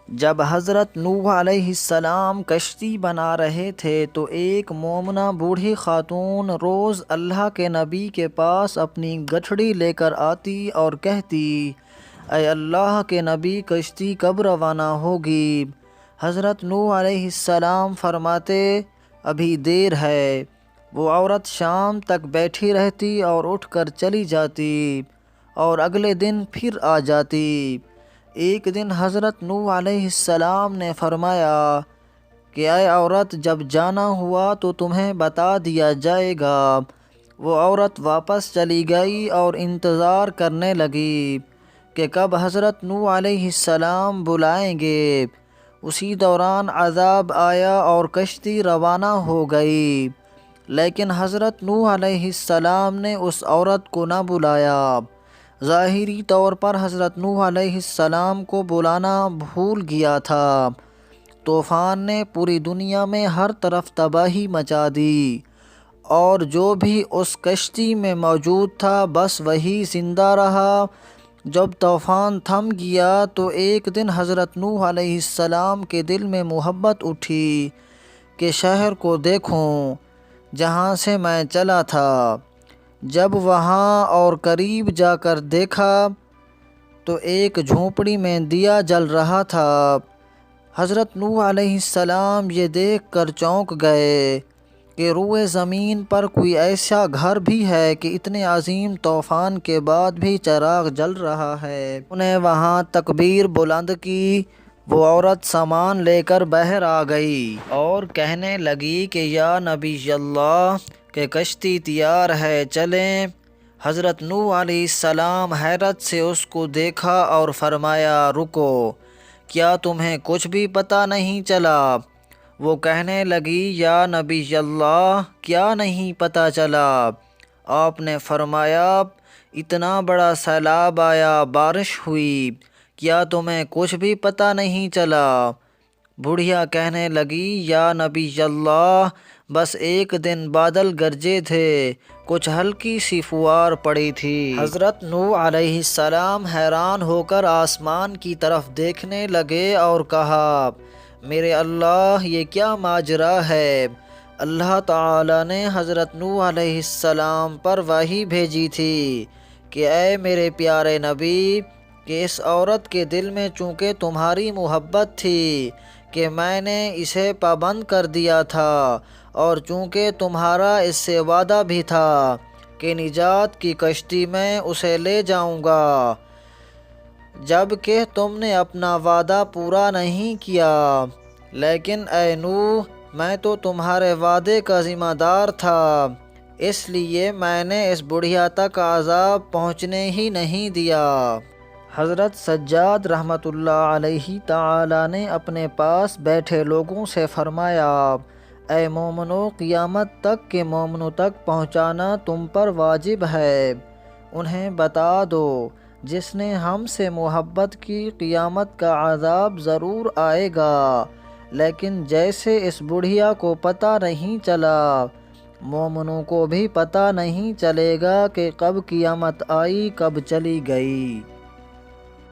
جب حضرت نوح علیہ السلام کشتی بنا رہے تھے تو ایک مومنہ بوڑھی خاتون روز اللہ کے نبی کے پاس اپنی گٹھڑی لے کر آتی اور کہتی، اے اللہ کے نبی، کشتی کب روانہ ہوگی؟ حضرت نوح علیہ السلام فرماتے، ابھی دیر ہے۔ وہ عورت شام تک بیٹھی رہتی اور اٹھ کر چلی جاتی اور اگلے دن پھر آ جاتی۔ ایک دن حضرت نوح علیہ السلام نے فرمایا کہ اے عورت، جب جانا ہوا تو تمہیں بتا دیا جائے گا۔ وہ عورت واپس چلی گئی اور انتظار کرنے لگی کہ کب حضرت نوح علیہ السلام بلائیں گے۔ اسی دوران عذاب آیا اور کشتی روانہ ہو گئی، لیکن حضرت نوح علیہ السلام نے اس عورت کو نہ بلایا۔ ظاہری طور پر حضرت نوح علیہ السلام کو بلانا بھول گیا تھا۔ طوفان نے پوری دنیا میں ہر طرف تباہی مچا دی، اور جو بھی اس کشتی میں موجود تھا بس وہی زندہ رہا۔ جب طوفان تھم گیا تو ایک دن حضرت نوح علیہ السلام کے دل میں محبت اٹھی کہ شہر کو دیکھوں جہاں سے میں چلا تھا۔ جب وہاں اور قریب جا کر دیکھا تو ایک جھونپڑی میں دیا جل رہا تھا۔ حضرت نوح علیہ السلام یہ دیکھ کر چونک گئے کہ روئے زمین پر کوئی ایسا گھر بھی ہے کہ اتنے عظیم طوفان کے بعد بھی چراغ جل رہا ہے۔ انہیں وہاں تکبیر بلند کی۔ وہ عورت سامان لے کر باہر آ گئی اور کہنے لگی کہ یا نبی اللہ، کہ کشتی تیار ہے، چلیں۔ حضرت نوح علیہ السلام حیرت سے اس کو دیکھا اور فرمایا، رکو، کیا تمہیں کچھ بھی پتہ نہیں چلا؟ وہ کہنے لگی، یا نبی اللہ، کیا نہیں پتہ چلا؟ آپ نے فرمایا، اتنا بڑا سیلاب آیا، بارش ہوئی، کیا تمہیں کچھ بھی پتہ نہیں چلا؟ بڑھیا کہنے لگی، یا نبی اللہ، بس ایک دن بادل گرجے تھے، کچھ ہلکی سی فوار پڑی تھی۔ حضرت نوح علیہ السلام حیران ہو کر آسمان کی طرف دیکھنے لگے اور کہا، میرے اللہ، یہ کیا ماجرا ہے؟ اللہ تعالی نے حضرت نوح علیہ السلام پر وحی بھیجی تھی کہ اے میرے پیارے نبی، کہ اس عورت کے دل میں چونکہ تمہاری محبت تھی کہ میں نے اسے پابند کر دیا تھا، اور چونکہ تمہارا اس سے وعدہ بھی تھا کہ نجات کی کشتی میں اسے لے جاؤں گا، جب کہ تم نے اپنا وعدہ پورا نہیں کیا۔ لیکن اے نوح، میں تو تمہارے وعدے کا ذمہ دار تھا، اس لیے میں نے اس بڑھیا تک عذاب پہنچنے ہی نہیں دیا۔ حضرت سجاد رحمۃ اللہ علیہ تعالی نے اپنے پاس بیٹھے لوگوں سے فرمایا، اے مومنو، قیامت تک کے مومنوں تک پہنچانا تم پر واجب ہے۔ انہیں بتا دو، جس نے ہم سے محبت کی، قیامت کا عذاب ضرور آئے گا، لیکن جیسے اس بڑھیا کو پتہ نہیں چلا، مومنوں کو بھی پتہ نہیں چلے گا کہ کب قیامت آئی، کب چلی گئی۔